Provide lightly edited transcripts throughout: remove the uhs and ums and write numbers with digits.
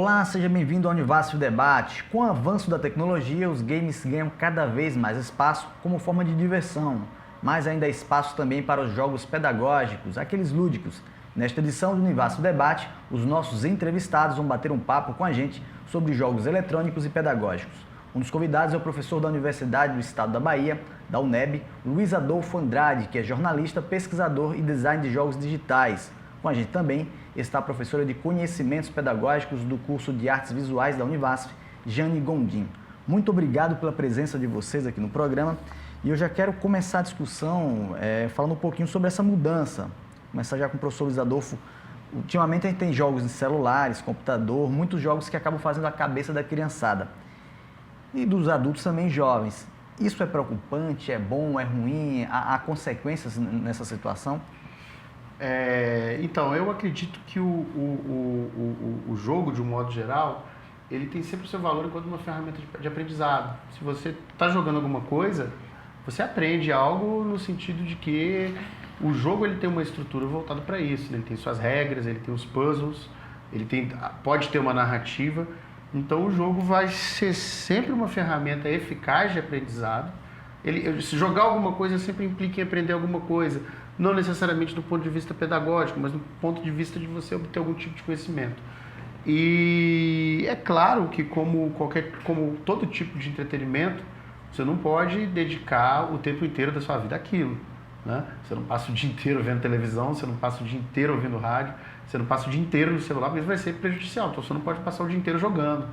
Olá, seja bem-vindo ao Univasf Debate. Com o avanço da tecnologia, os games ganham cada vez mais espaço como forma de diversão, mas ainda há espaço também para os jogos pedagógicos, aqueles lúdicos. Nesta edição do Univasf Debate, os nossos entrevistados vão bater um papo com a gente sobre jogos eletrônicos e pedagógicos. Um dos convidados é o professor da Universidade do Estado da Bahia, da UNEB, Luiz Adolfo Andrade, que é jornalista, pesquisador e design de jogos digitais. Com a gente também está a professora de Conhecimentos Pedagógicos do curso de Artes Visuais da Univasf, Jane Gondim. Muito obrigado pela presença de vocês aqui no programa. E eu já quero começar a discussão falando um pouquinho sobre essa mudança. Começar já com o professor Luiz Adolfo. Ultimamente a gente tem jogos em celulares, computador, muitos jogos que acabam fazendo a cabeça da criançada. E dos adultos também jovens. Isso é preocupante, é bom, é ruim? Há consequências nessa situação? Então, eu acredito que o jogo, de um modo geral, ele tem sempre o seu valor enquanto uma ferramenta de aprendizado. Se você está jogando alguma coisa, você aprende algo no sentido de que o jogo ele tem uma estrutura voltada para isso. Ele tem suas regras, ele tem os puzzles, pode ter uma narrativa. Então, o jogo vai ser sempre uma ferramenta eficaz de aprendizado. Se jogar alguma coisa sempre implica em aprender alguma coisa. Não necessariamente do ponto de vista pedagógico, mas do ponto de vista de você obter algum tipo de conhecimento. E é claro que como todo tipo de entretenimento, você não pode dedicar o tempo inteiro da sua vida àquilo, né? Você não passa o dia inteiro vendo televisão, você não passa o dia inteiro ouvindo rádio, você não passa o dia inteiro no celular, porque isso vai ser prejudicial. Então você não pode passar o dia inteiro jogando,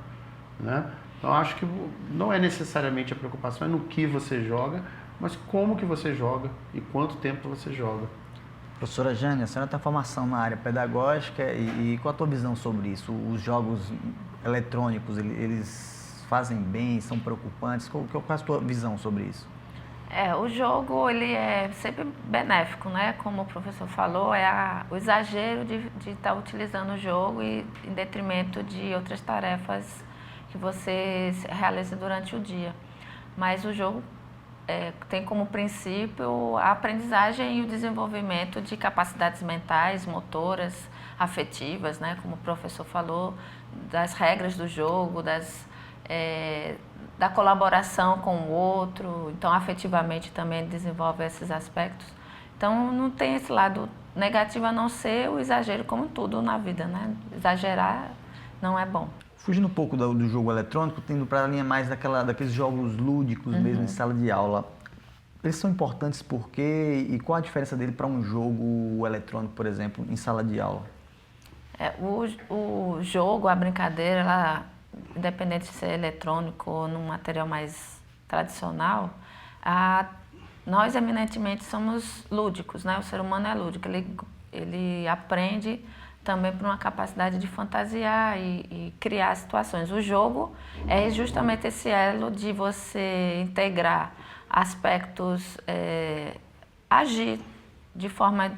né? Então acho que não é necessariamente a preocupação é no que você joga, mas como que você joga e quanto tempo você joga. Professora Jane, a senhora tem formação na área pedagógica e qual a tua visão sobre isso? Os jogos eletrônicos, eles fazem bem, são preocupantes? Qual é a tua visão sobre isso? O jogo ele é sempre benéfico, né? Como o professor falou, o exagero de estar utilizando o jogo em detrimento de outras tarefas que você realiza durante o dia. Mas o jogo tem como princípio a aprendizagem e o desenvolvimento de capacidades mentais, motoras, afetivas, né? Como o professor falou, das regras do jogo, da colaboração com o outro. Então, afetivamente também desenvolve esses aspectos. Então, não tem esse lado negativo a não ser o exagero, como tudo na vida, né? Exagerar não é bom. Fugindo um pouco do jogo eletrônico, tendo para a linha mais daqueles jogos lúdicos mesmo em sala de aula, eles são importantes por quê? E qual a diferença dele para um jogo eletrônico, por exemplo, em sala de aula? O jogo, a brincadeira, ela, independente de ser eletrônico ou num material mais tradicional, nós eminentemente somos lúdicos, né? O ser humano é lúdico, ele aprende também por uma capacidade de fantasiar e criar situações. O jogo é justamente esse elo de você integrar aspectos, agir de forma,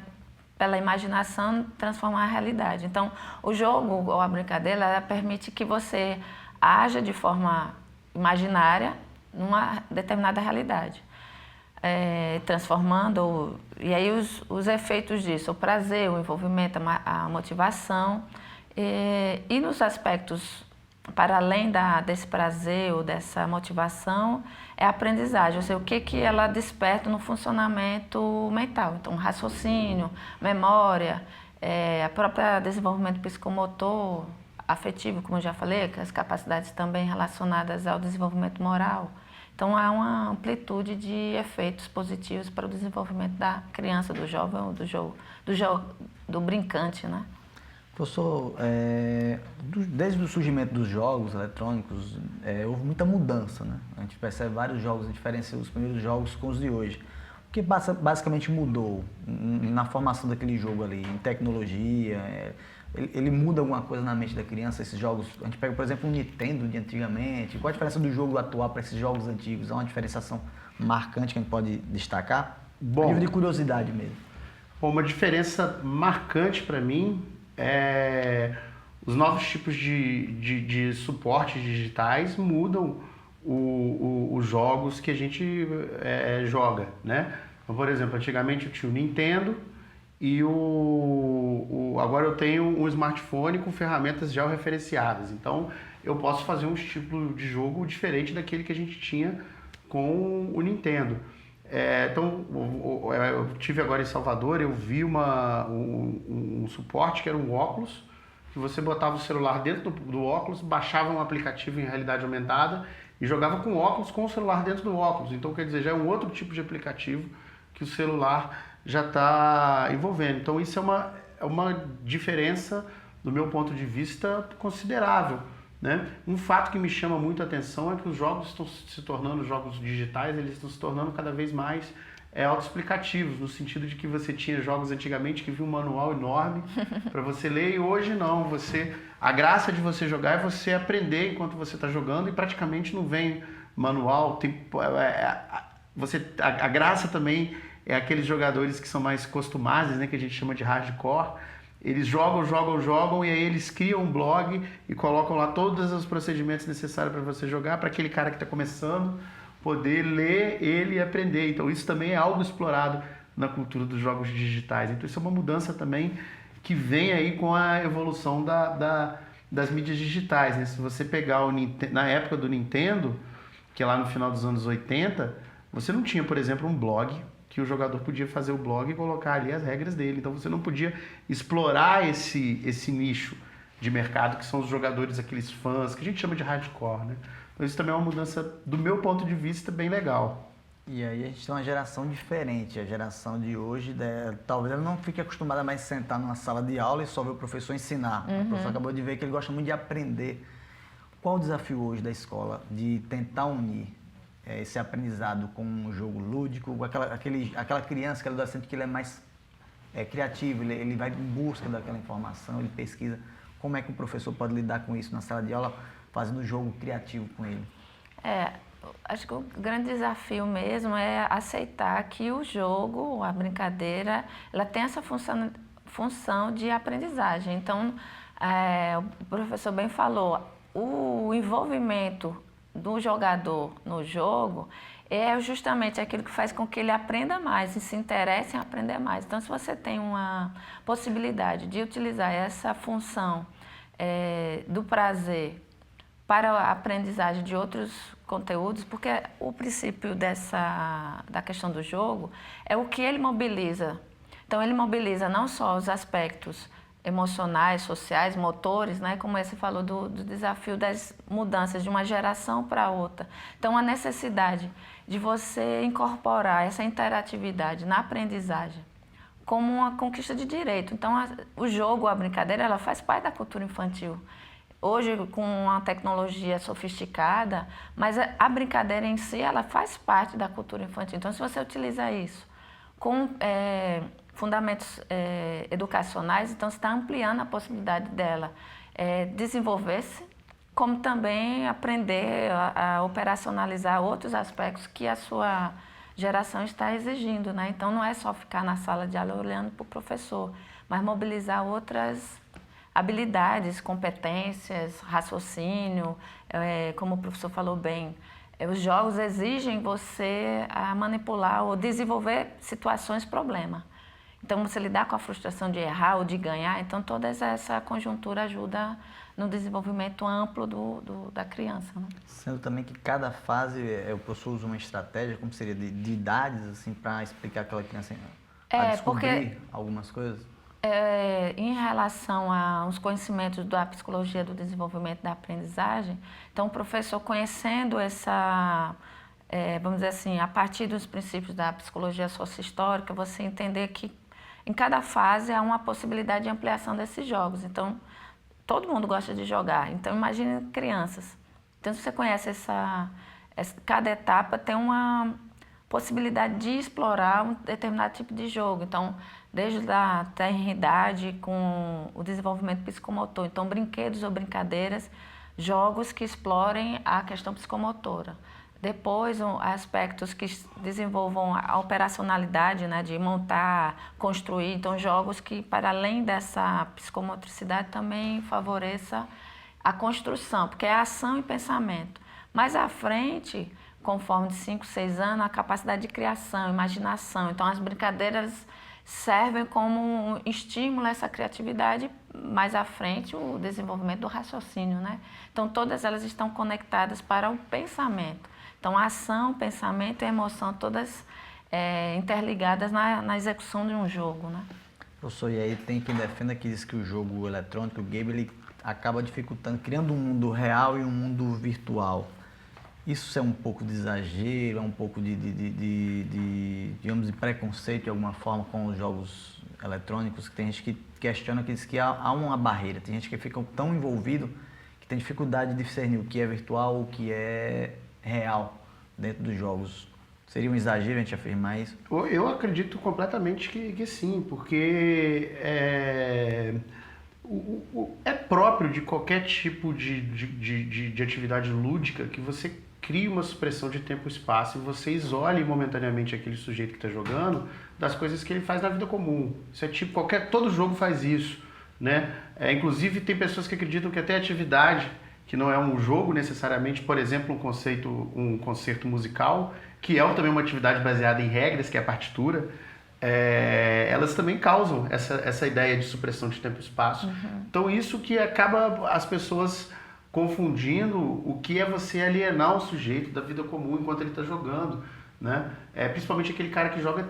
pela imaginação, transformar a realidade. Então, o jogo ou a brincadeira, ela permite que você haja de forma imaginária numa determinada realidade. Transformando, e aí os efeitos disso, o prazer, o envolvimento, a motivação, e nos aspectos, para além desse prazer ou dessa motivação, é a aprendizagem, ou seja, o que ela desperta no funcionamento mental. Então, raciocínio, memória, a própria desenvolvimento psicomotor, afetivo, como eu já falei, as capacidades também relacionadas ao desenvolvimento moral. Então, há uma amplitude de efeitos positivos para o desenvolvimento da criança, do jovem ou do brincante, né? Professor, desde o surgimento dos jogos eletrônicos, houve muita mudança, né? A gente percebe vários jogos, a gente diferencia os primeiros jogos com os de hoje. O que basicamente mudou na formação daquele jogo ali, em tecnologia? Ele muda alguma coisa na mente da criança, esses jogos? A gente pega, por exemplo, o Nintendo de antigamente. Qual a diferença do jogo atual para esses jogos antigos? Há uma diferenciação marcante que a gente pode destacar? A nível de curiosidade mesmo. Bom, uma diferença marcante para mim é os novos tipos de suportes digitais mudam os jogos que a gente joga, né? Então, por exemplo, antigamente eu tinha o Nintendo e agora eu tenho um smartphone com ferramentas georreferenciadas. Então, eu posso fazer um estilo de jogo diferente daquele que a gente tinha com o Nintendo. Então, eu tive agora em Salvador, eu vi um suporte que era um óculos, que você botava o celular dentro do óculos, baixava um aplicativo em realidade aumentada e jogava com óculos com o celular dentro do óculos. Então, quer dizer, já é um outro tipo de aplicativo que o celular já está envolvendo. Então, isso é uma diferença, do meu ponto de vista, considerável, né? Um fato que me chama muito a atenção é que os jogos estão se tornando, jogos digitais, eles estão se tornando cada vez mais autoexplicativos, no sentido de que você tinha jogos antigamente que vinha um manual enorme para você ler, e hoje não. A graça de você jogar é você aprender enquanto você está jogando, e praticamente não vem manual. A graça também é aqueles jogadores que são mais costumazes, né, que a gente chama de hardcore. Eles jogam e aí eles criam um blog e colocam lá todos os procedimentos necessários para você jogar, para aquele cara que está começando poder ler ele e aprender. Então isso também é algo explorado na cultura dos jogos digitais. Então isso é uma mudança também que vem aí com a evolução das mídias digitais, né? Se você pegar na época do Nintendo, que é lá no final dos anos 80, você não tinha, por exemplo, um blog que o jogador podia fazer o blog e colocar ali as regras dele. Então você não podia explorar esse nicho de mercado, que são os jogadores, aqueles fãs, que a gente chama de hardcore, né? Então isso também é uma mudança, do meu ponto de vista, bem legal. E aí a gente tem uma geração diferente. A geração de hoje, talvez ela não fique acostumada mais a sentar numa sala de aula e só ver o professor ensinar. O professor acabou de ver que ele gosta muito de aprender. Qual o desafio hoje da escola de tentar unir esse aprendizado com um jogo lúdico, aquela criança, aquele adolescente que ele é mais criativo, ele vai em busca daquela informação, ele pesquisa. Como é que o professor pode lidar com isso na sala de aula, fazendo um jogo criativo com ele? Acho que o grande desafio mesmo é aceitar que o jogo, a brincadeira, ela tem essa função de aprendizagem. Então, o professor bem falou, o envolvimento do jogador no jogo é justamente aquilo que faz com que ele aprenda mais e se interesse em aprender mais. Então, se você tem uma possibilidade de utilizar essa função do prazer para a aprendizagem de outros conteúdos, porque o princípio da questão do jogo é o que ele mobiliza. Então, ele mobiliza não só os aspectos emocionais, sociais, motores, né? Como você falou do desafio das mudanças de uma geração para outra. Então, a necessidade de você incorporar essa interatividade na aprendizagem como uma conquista de direito. Então, o jogo, a brincadeira, ela faz parte da cultura infantil. Hoje, com uma tecnologia sofisticada, mas a brincadeira em si, ela faz parte da cultura infantil. Então, se você utiliza isso com fundamentos educacionais, então você está ampliando a possibilidade dela desenvolver-se, como também aprender a operacionalizar outros aspectos que a sua geração está exigindo, né? Então não é só ficar na sala de aula olhando para o professor, mas mobilizar outras habilidades, competências, raciocínio, como o professor falou bem. Os jogos exigem você a manipular ou desenvolver situações problema. Então, você lidar com a frustração de errar ou de ganhar, então toda essa conjuntura ajuda no desenvolvimento amplo da criança, né? Sendo também que cada fase o professor usa uma estratégia, como seria, de idades, assim, para explicar aquela criança a descobrir algumas coisas? Em relação aos conhecimentos da psicologia do desenvolvimento da aprendizagem, então o professor conhecendo vamos dizer assim, a partir dos princípios da psicologia sociohistórica, você entender que em cada fase há uma possibilidade de ampliação desses jogos. Então, todo mundo gosta de jogar. Então, imagine crianças. Então, se você conhece cada etapa tem uma possibilidade de explorar um determinado tipo de jogo. Então, desde a tenridade com o desenvolvimento psicomotor. Então, brinquedos ou brincadeiras, jogos que explorem a questão psicomotora. Depois, aspectos que desenvolvam a operacionalidade, né, de montar, construir. Então, jogos que, para além dessa psicomotricidade, também favoreça a construção, porque é ação e pensamento. Mais à frente, conforme de 5, 6 anos, a capacidade de criação, imaginação. Então, as brincadeiras servem como um estímulo a essa criatividade, mais à frente o desenvolvimento do raciocínio, né? Então todas elas estão conectadas para o pensamento. Então ação, pensamento e emoção, todas interligadas na execução de um jogo, né? Professor, e aí tem quem defenda que diz que o jogo eletrônico, o game, ele acaba dificultando, criando um mundo real e um mundo virtual. Isso é um pouco de exagero, é um pouco digamos, de preconceito de alguma forma com os jogos eletrônicos, que tem gente que questiona, que diz que há uma barreira, tem gente que fica tão envolvido que tem dificuldade de discernir o que é virtual, o que é real dentro dos jogos. Seria um exagero a gente afirmar isso? Eu acredito completamente que sim, porque é próprio de qualquer tipo de atividade lúdica que você crie uma supressão de tempo e espaço e você isole momentaneamente aquele sujeito que está jogando das coisas que ele faz na vida comum. Isso é tipo, todo jogo faz isso, né? Inclusive tem pessoas que acreditam que até atividade, que não é um jogo necessariamente, por exemplo, um concerto musical, que é também uma atividade baseada em regras, que é a partitura, elas também causam essa ideia de supressão de tempo e espaço. Uhum. Então isso que acaba as pessoas confundindo o que é você alienar o sujeito da vida comum enquanto ele está jogando, né? Principalmente aquele cara que joga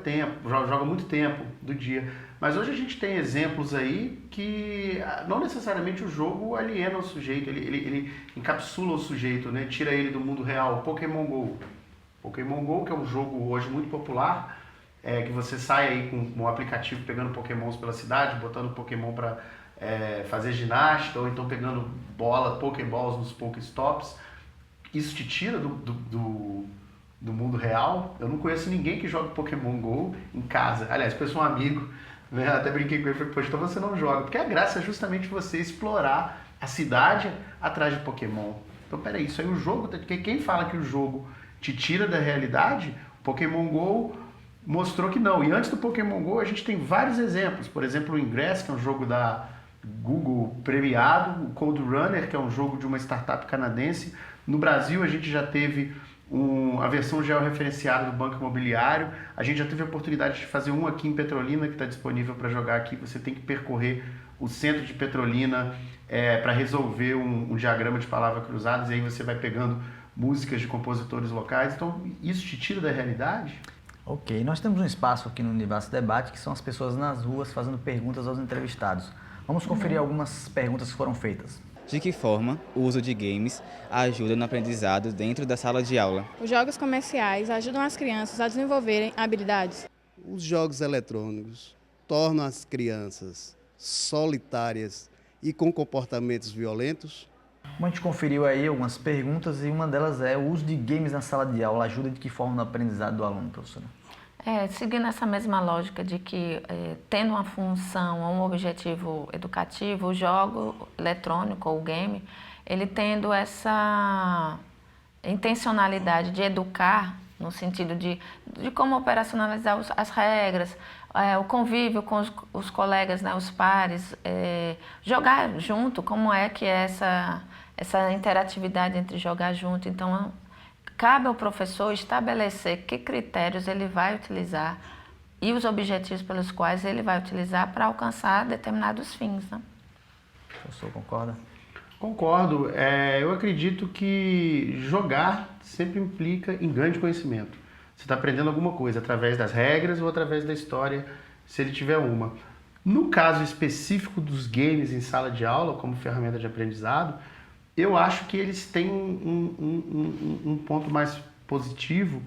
muito tempo do dia. Mas hoje a gente tem exemplos aí que não necessariamente o jogo aliena o sujeito, ele encapsula o sujeito, né? Tira ele do mundo real. Pokémon Go. Pokémon Go, que é um jogo hoje muito popular, que você sai aí com um aplicativo pegando Pokémons pela cidade, botando Pokémon para fazer ginástica, ou então pegando Pokéballs nos Pokéstops. Isso te tira do mundo real. Eu não conheço ninguém que joga Pokémon Go em casa. Aliás, eu sou um amigo, né? Até brinquei com ele e falei, poxa, então você não joga. Porque a graça é justamente você explorar a cidade atrás de Pokémon. Então, peraí, isso aí o jogo... Quem fala que o jogo te tira da realidade, o Pokémon Go mostrou que não. E antes do Pokémon Go, a gente tem vários exemplos. Por exemplo, o Ingress, que é um jogo da Google premiado, o Code Runner, que é um jogo de uma startup canadense. No Brasil, a gente já teve a versão georreferenciada do Banco Imobiliário. A gente já teve a oportunidade de fazer um aqui em Petrolina, que está disponível para jogar aqui. Você tem que percorrer o centro de Petrolina para resolver um diagrama de palavras cruzadas, e aí você vai pegando músicas de compositores locais. Então, isso te tira da realidade? Ok, nós temos um espaço aqui no Universo Debate, que são as pessoas nas ruas fazendo perguntas aos entrevistados. Vamos conferir algumas perguntas que foram feitas. De que forma o uso de games ajuda no aprendizado dentro da sala de aula? Os jogos comerciais ajudam as crianças a desenvolverem habilidades. Os jogos eletrônicos tornam as crianças solitárias e com comportamentos violentos? Como a gente conferiu aí algumas perguntas, e uma delas é: o uso de games na sala de aula ajuda de que forma no aprendizado do aluno, professora? Seguindo essa mesma lógica de que, tendo uma função ou um objetivo educativo, o jogo eletrônico ou o game, ele tendo essa intencionalidade de educar, no sentido de como operacionalizar as regras, o convívio com os colegas, né, os pares, jogar junto, como é que é essa interatividade entre jogar junto. Então, cabe ao professor estabelecer que critérios ele vai utilizar e os objetivos pelos quais ele vai utilizar para alcançar determinados fins, né? O professor concorda? Concordo. Eu acredito que jogar sempre implica em ganho de conhecimento. Você está aprendendo alguma coisa através das regras ou através da história, se ele tiver uma. No caso específico dos games em sala de aula, como ferramenta de aprendizado, eu acho que eles têm um ponto mais positivo,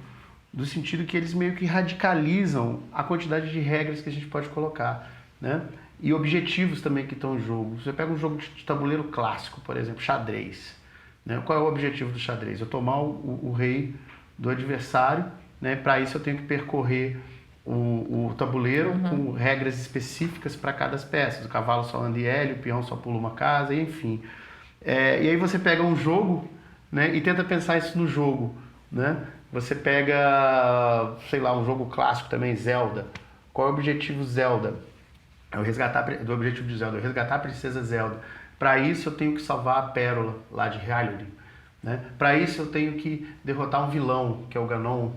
do sentido que eles meio que radicalizam a quantidade de regras que a gente pode colocar, né? E objetivos também que estão em jogo. Você pega um jogo de tabuleiro clássico, por exemplo, xadrez, né? Qual é o objetivo do xadrez? Eu tomar o rei do adversário, né? Para isso eu tenho que percorrer o tabuleiro com regras específicas para cada peça. O cavalo só anda em L, o peão só pula uma casa, enfim. E aí você pega um jogo, né, e tenta pensar isso no jogo, né? Você pega, sei lá, um jogo clássico também, Zelda. Qual é o objetivo Zelda? Do objetivo de Zelda, resgatar a princesa Zelda. Para isso eu tenho que salvar a pérola lá de Hyrule, né? Para isso eu tenho que derrotar um vilão, que é o Ganon.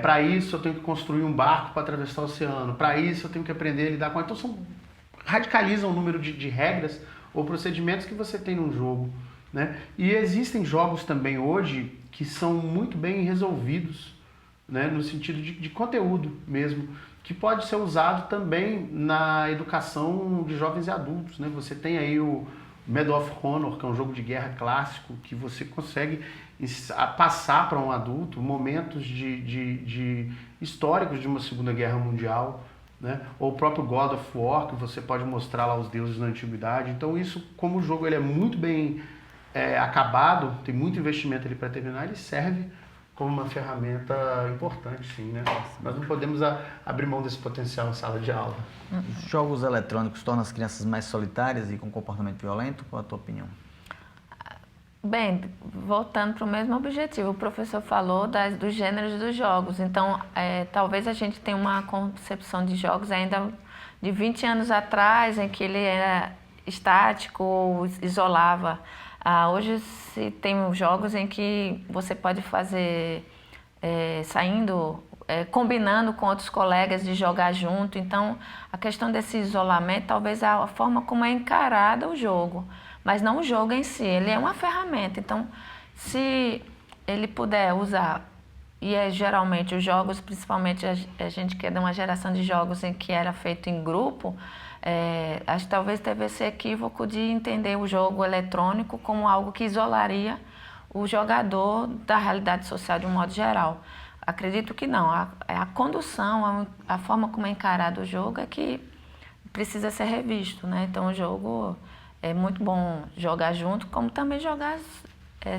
Para isso eu tenho que construir um barco para atravessar o oceano, para isso eu tenho que aprender a lidar com... Então radicalizam o número de regras ou procedimentos que você tem num jogo, né? E existem jogos também hoje que são muito bem resolvidos, né? No sentido de conteúdo mesmo, que pode ser usado também na educação de jovens e adultos, né? Você tem aí o Medal of Honor, que é um jogo de guerra clássico, que você consegue passar para um adulto momentos históricos de uma Segunda Guerra Mundial, né? Ou o próprio God of War, que você pode mostrar lá os deuses na antiguidade. Então isso, como o jogo ele é muito bem acabado, tem muito investimento ali para terminar, ele serve como uma ferramenta importante, sim, né? Nós não podemos abrir mão desse potencial em sala de aula. Os jogos eletrônicos tornam as crianças mais solitárias e com comportamento violento? Qual é a tua opinião? Bem, voltando para o mesmo objetivo, o professor falou dos gêneros dos jogos. Então, talvez a gente tenha uma concepção de jogos ainda de 20 anos atrás, em que ele era estático ou isolava. Hoje se tem jogos em que você pode fazer combinando com outros colegas de jogar junto. Então, a questão desse isolamento talvez é a forma como é encarado o jogo, mas não o jogo em si, ele é uma ferramenta. Então, se ele puder usar, e geralmente os jogos, principalmente a gente que é de uma geração de jogos em que era feito em grupo, acho que talvez teve esse equívoco de entender o jogo eletrônico como algo que isolaria o jogador da realidade social de um modo geral. Acredito que não. A condução, a forma como é encarado o jogo é que precisa ser revisto, né? Então o jogo é muito bom jogar junto, como também jogar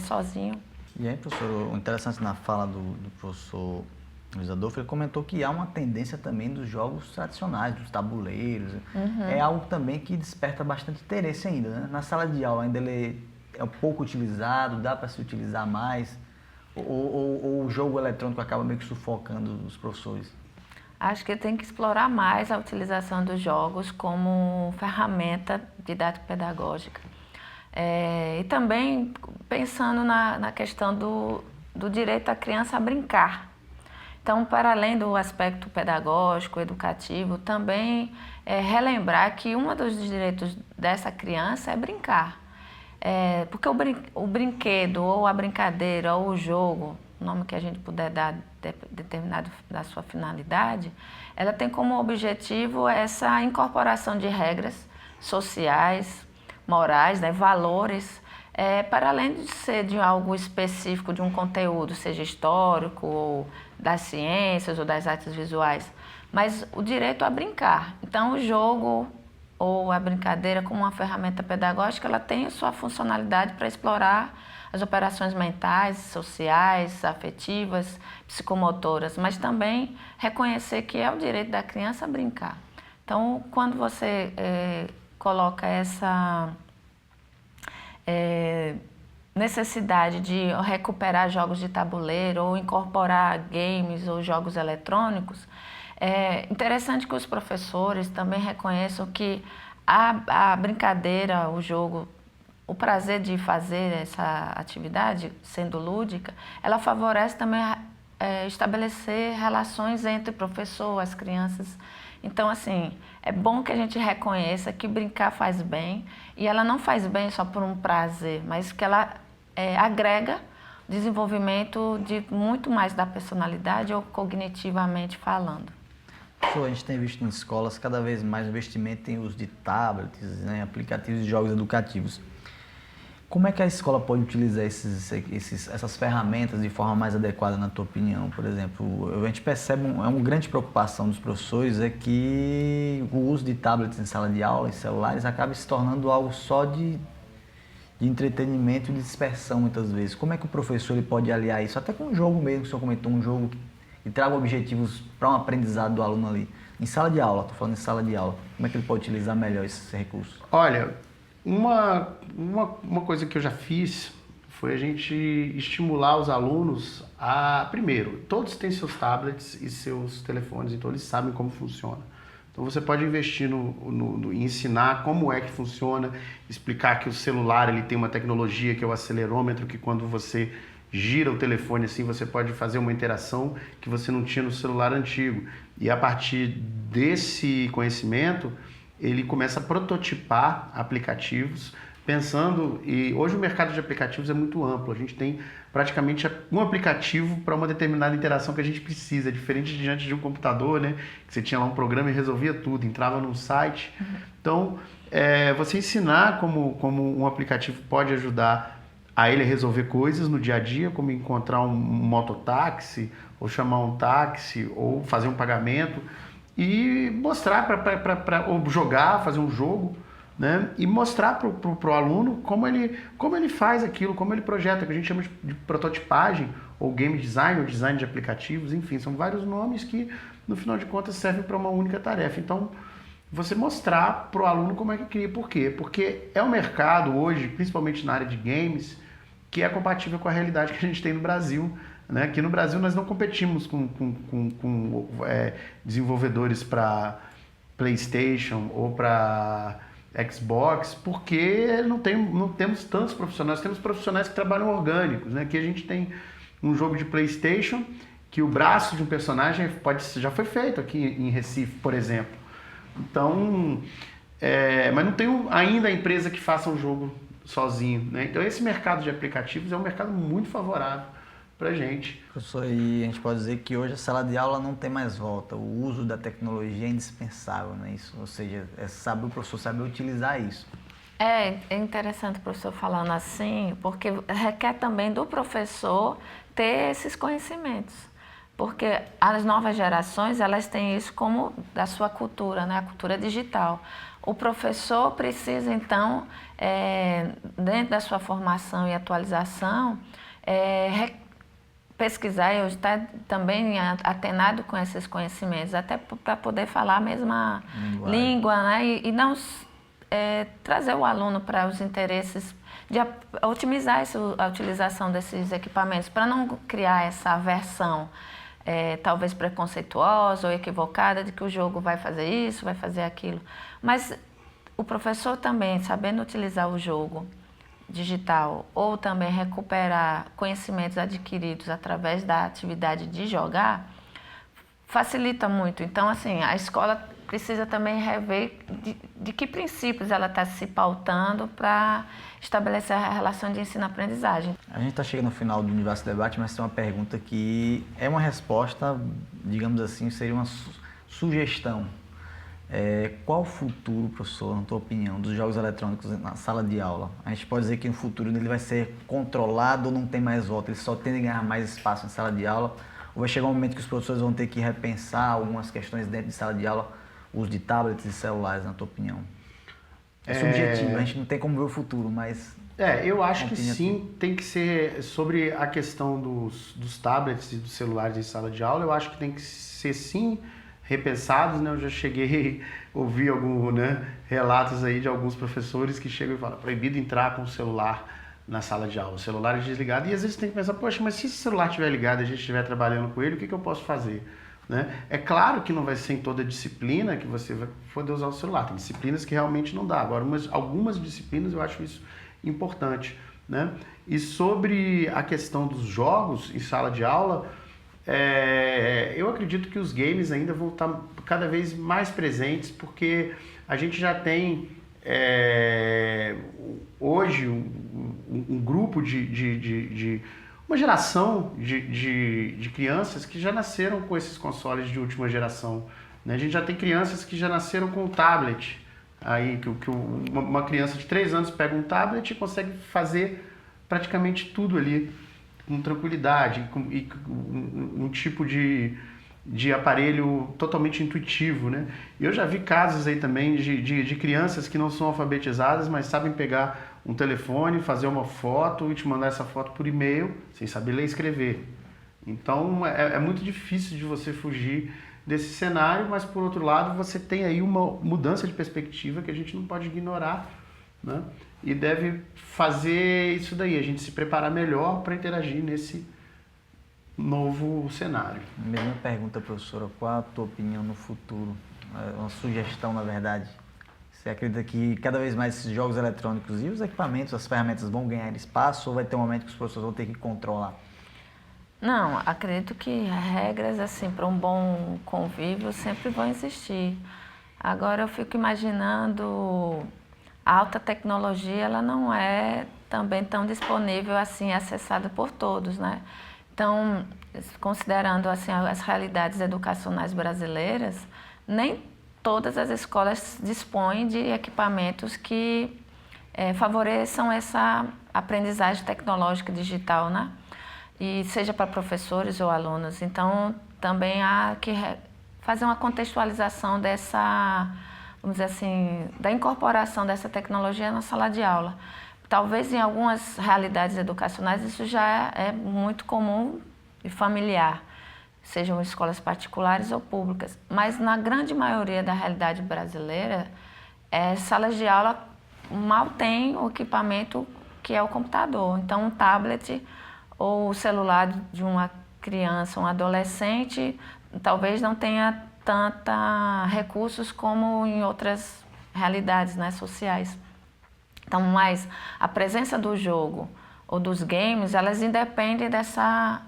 sozinho. E aí, professor, o interessante na fala do professor Luiz Adolfo, ele comentou que há uma tendência também dos jogos tradicionais, dos tabuleiros. É algo também que desperta bastante interesse ainda, né? Na sala de aula ainda ele é pouco utilizado, dá para se utilizar mais? Ou o jogo eletrônico acaba meio que sufocando os professores? Acho que tem que explorar mais a utilização dos jogos como ferramenta didático-pedagógica. E também pensando na questão do direito da criança a brincar. Então, para além do aspecto pedagógico, educativo, também relembrar que um dos direitos dessa criança é brincar. Porque o brinquedo, ou a brincadeira, ou o jogo, o nome que a gente puder dar determinado da sua finalidade, ela tem como objetivo essa incorporação de regras sociais, morais, né, valores, para além de ser de algo específico, de um conteúdo, seja histórico, ou das ciências, ou das artes visuais, mas o direito a brincar. Então, o jogo ou a brincadeira como uma ferramenta pedagógica, ela tem a sua funcionalidade para explorar as operações mentais, sociais, afetivas, psicomotoras, mas também reconhecer que é o direito da criança a brincar. Então, quando você coloca essa necessidade de recuperar jogos de tabuleiro ou incorporar games ou jogos eletrônicos, é interessante que os professores também reconheçam que a brincadeira, o jogo, o prazer de fazer essa atividade, sendo lúdica, ela favorece também estabelecer relações entre o professor, as crianças. Então, assim, é bom que a gente reconheça que brincar faz bem, e ela não faz bem só por um prazer, mas que ela agrega desenvolvimento de muito mais da personalidade ou cognitivamente falando. A gente tem visto em escolas cada vez mais investimento em uso de tablets, né, aplicativos de jogos educativos. Como é que a escola pode utilizar essas ferramentas de forma mais adequada, na tua opinião? Por exemplo, a gente percebe uma grande preocupação dos professores é que o uso de tablets em sala de aula, em celulares, acaba se tornando algo só de entretenimento e dispersão muitas vezes. Como é que o professor ele pode aliar isso? Até com um jogo mesmo, que o senhor comentou, um jogo que traga objetivos para um aprendizado do aluno ali. Em sala de aula, estou falando em sala de aula, como é que ele pode utilizar melhor esses recursos? Olha, uma coisa que eu já fiz foi a gente estimular os alunos a, primeiro, todos têm seus tablets e seus telefones, então eles sabem como funciona. Então você pode investir em ensinar como é que funciona, explicar que o celular ele tem uma tecnologia que é o acelerômetro, que quando você gira o telefone assim, você pode fazer uma interação que você não tinha no celular antigo. E a partir desse conhecimento, ele começa a prototipar aplicativos, pensando, e hoje o mercado de aplicativos é muito amplo, a gente tem praticamente um aplicativo para uma determinada interação que a gente precisa, diferente de diante de um computador, né, que você tinha lá um programa e resolvia tudo, entrava num site. Então, você ensinar como um aplicativo pode ajudar a ele resolver coisas no dia a dia, como encontrar um mototáxi, ou chamar um táxi, ou fazer um pagamento, e mostrar ou jogar, fazer um jogo, né? E mostrar para o aluno como ele faz aquilo, como ele projeta, que a gente chama de prototipagem, ou game design, ou design de aplicativos, enfim, são vários nomes que, no final de contas, servem para uma única tarefa. Então, você mostrar para o aluno como é que cria. Por quê? Porque é um mercado hoje, principalmente na área de games, que é compatível com a realidade que a gente tem no Brasil. Né? Aqui no Brasil nós não competimos com desenvolvedores para PlayStation ou para Xbox, porque não temos tantos profissionais. Temos profissionais que trabalham orgânicos. Né? Aqui a gente tem um jogo de PlayStation que o braço de um personagem já foi feito aqui em Recife, por exemplo. Então, mas não tem ainda a empresa que faça um jogo sozinho. Né? Então esse mercado de aplicativos é um mercado muito favorável para a gente. Professor, e a gente pode dizer que hoje a sala de aula não tem mais volta, o uso da tecnologia é indispensável, né? Isso, ou seja, o professor saber utilizar isso. É interessante o professor falando assim, porque requer também do professor ter esses conhecimentos. Porque as novas gerações, elas têm isso como da sua cultura, né? A cultura digital. O professor precisa, então, dentro da sua formação e atualização, pesquisar e estar também atenado com esses conhecimentos, até para poder falar a mesma língua, né? E não trazer o aluno para os interesses de otimizar a utilização desses equipamentos, para não criar essa aversão talvez preconceituosa ou equivocada de que o jogo vai fazer isso, vai fazer aquilo. Mas o professor também, sabendo utilizar o jogo digital ou também recuperar conhecimentos adquiridos através da atividade de jogar, facilita muito. Então, assim, a escola precisa também rever de que princípios ela está se pautando para estabelecer a relação de ensino-aprendizagem. A gente está chegando no final do Universo Debate, mas tem uma pergunta que é uma resposta, digamos assim, seria uma sugestão. Qual o futuro, professor, na tua opinião, dos jogos eletrônicos na sala de aula? A gente pode dizer que no futuro ele vai ser controlado ou não tem mais volta, ele só tende a ganhar mais espaço em sala de aula, ou vai chegar um momento que os professores vão ter que repensar algumas questões dentro de sala de aula, uso de tablets e celulares, na tua opinião? É subjetivo, a gente não tem como ver o futuro, mas... eu acho que sim, tem que ser sobre a questão dos tablets e dos celulares em sala de aula, eu acho que tem que ser sim repensados, né? Eu já cheguei a ouvir relatos aí de alguns professores que chegam e falam, proibido entrar com o celular na sala de aula, o celular é desligado, e às vezes tem que pensar, poxa, mas se esse celular estiver ligado e a gente estiver trabalhando com ele, o que eu posso fazer? Né? É claro que não vai ser em toda disciplina que você vai poder usar o celular, tem disciplinas que realmente não dá, agora algumas disciplinas eu acho isso importante. Né? E sobre a questão dos jogos em sala de aula, eu acredito que os games ainda vão estar cada vez mais presentes, porque a gente já tem hoje um grupo uma geração de crianças que já nasceram com esses consoles de última geração. Né? A gente já tem crianças que já nasceram com o tablet. Aí, uma criança de 3 anos pega um tablet e consegue fazer praticamente tudo ali com tranquilidade, e um tipo de aparelho totalmente intuitivo. Né? E eu já vi casos aí também de crianças que não são alfabetizadas, mas sabem pegar um telefone, fazer uma foto e te mandar essa foto por e-mail, sem saber ler e escrever. Então é muito difícil de você fugir desse cenário, mas por outro lado você tem aí uma mudança de perspectiva que a gente não pode ignorar, né? E deve fazer isso daí, a gente se preparar melhor para interagir nesse novo cenário. Mesma pergunta, professora, qual a tua opinião no futuro? Uma sugestão, na verdade, Você acredita que cada vez mais esses jogos eletrônicos e os equipamentos, as ferramentas vão ganhar espaço ou vai ter um momento que os professores vão ter que controlar? Não, acredito que regras assim para um bom convívio sempre vão existir. Agora eu fico imaginando a alta tecnologia, ela não é também tão disponível assim, acessada por todos, né? Então, considerando assim as realidades educacionais brasileiras, nem todas as escolas dispõem de equipamentos que favoreçam essa aprendizagem tecnológica digital, né? E seja para professores ou alunos. Então, também há que fazer uma contextualização dessa, vamos dizer assim, da incorporação dessa tecnologia na sala de aula. Talvez em algumas realidades educacionais isso já é muito comum e familiar, sejam escolas particulares ou públicas. Mas na grande maioria da realidade brasileira, salas de aula mal têm o equipamento que é o computador. Então, um tablet ou o celular de uma criança, um adolescente, talvez não tenha tanta recursos como em outras realidades, né, sociais. Então, mas a presença do jogo ou dos games, elas independem dessa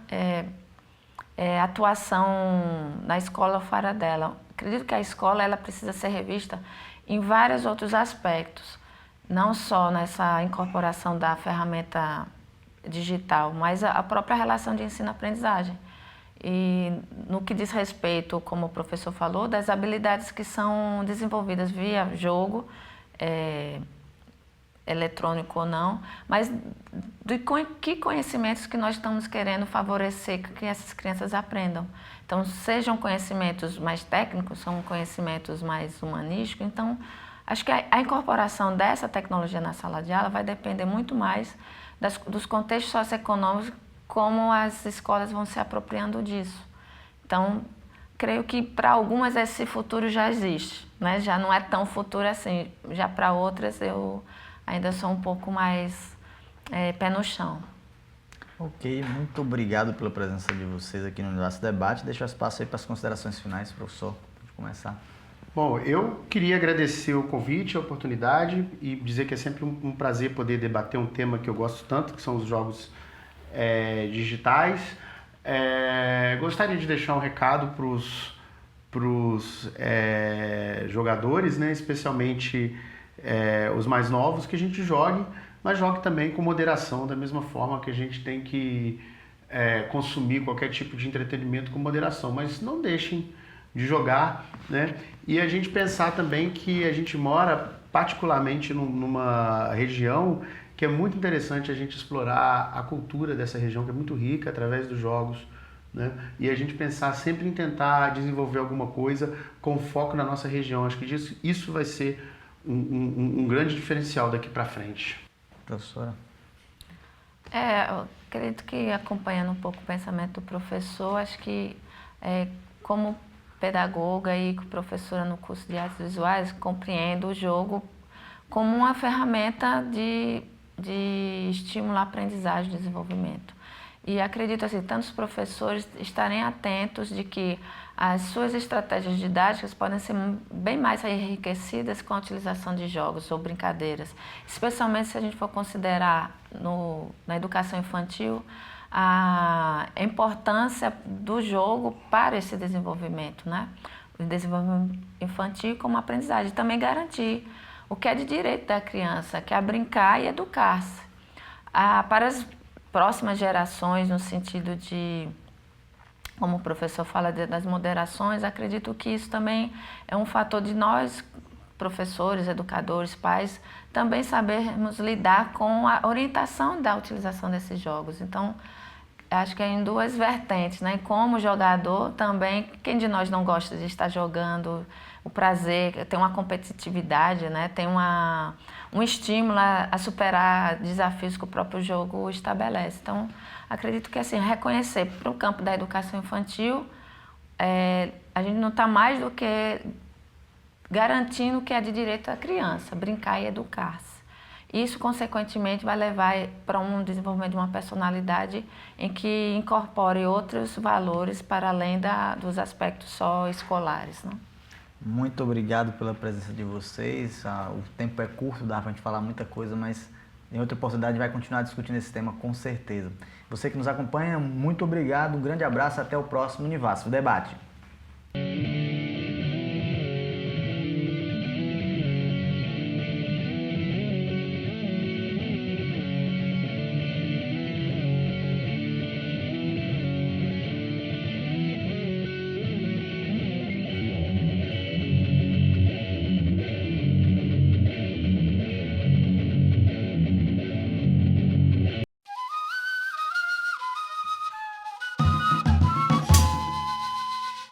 atuação na escola ou fora dela. Acredito que a escola ela precisa ser revista em vários outros aspectos, não só nessa incorporação da ferramenta digital, mas a própria relação de ensino-aprendizagem. E no que diz respeito, como o professor falou, das habilidades que são desenvolvidas via jogo, eletrônico ou não, mas de que conhecimentos que nós estamos querendo favorecer que essas crianças aprendam. Então, sejam conhecimentos mais técnicos, são conhecimentos mais humanísticos. Então, acho que a incorporação dessa tecnologia na sala de aula vai depender muito mais dos contextos socioeconômicos, como as escolas vão se apropriando disso. Então, creio que para algumas esse futuro já existe, né? Já não é tão futuro assim. Já para outras eu ainda sou um pouco mais pé no chão. Ok, muito obrigado pela presença de vocês aqui no Universo Debate. Deixa o espaço aí para as considerações finais, professor. Pode começar. Bom, eu queria agradecer o convite, a oportunidade e dizer que é sempre um prazer poder debater um tema que eu gosto tanto, que são os jogos digitais. Gostaria de deixar um recado para os jogadores, né, especialmente os mais novos, que a gente jogue, mas jogue também com moderação, da mesma forma que a gente tem que consumir qualquer tipo de entretenimento com moderação, mas não deixem de jogar, né? E a gente pensar também que a gente mora particularmente numa região que é muito interessante a gente explorar a cultura dessa região, que é muito rica através dos jogos, né? E a gente pensar sempre em tentar desenvolver alguma coisa com foco na nossa região. Acho que isso vai ser um grande diferencial daqui para frente. Professora? Eu acredito que, acompanhando um pouco o pensamento do professor, acho que como pedagoga e professora no curso de artes visuais, compreendo o jogo como uma ferramenta de estímulo à aprendizagem e desenvolvimento. E acredito assim, tantos professores estarem atentos de que as suas estratégias didáticas podem ser bem mais enriquecidas com a utilização de jogos ou brincadeiras, especialmente se a gente for considerar na educação infantil a importância do jogo para esse desenvolvimento, né? O desenvolvimento infantil como aprendizagem. Também garantir o que é de direito da criança, que é brincar e educar-se. Para as próximas gerações, no sentido de, como o professor fala, das moderações, acredito que isso também é um fator de nós, professores, educadores, pais, também sabermos lidar com a orientação da utilização desses jogos. Então, acho que é em duas vertentes, né? Como jogador também, quem de nós não gosta de estar jogando, o prazer, tem uma competitividade, né? Tem um estímulo a superar desafios que o próprio jogo estabelece. Então, acredito que assim, reconhecer para o campo da educação infantil, a gente não está mais do que garantindo o que é de direito da criança, brincar e educar-se. Isso, consequentemente, vai levar para um desenvolvimento de uma personalidade em que incorpore outros valores para além dos aspectos só escolares, né? Muito obrigado pela presença de vocês. O tempo é curto, dá pra gente falar muita coisa, mas em outra oportunidade vai continuar discutindo esse tema com certeza. Você que nos acompanha, muito obrigado, um grande abraço, até o próximo Univasf Debate.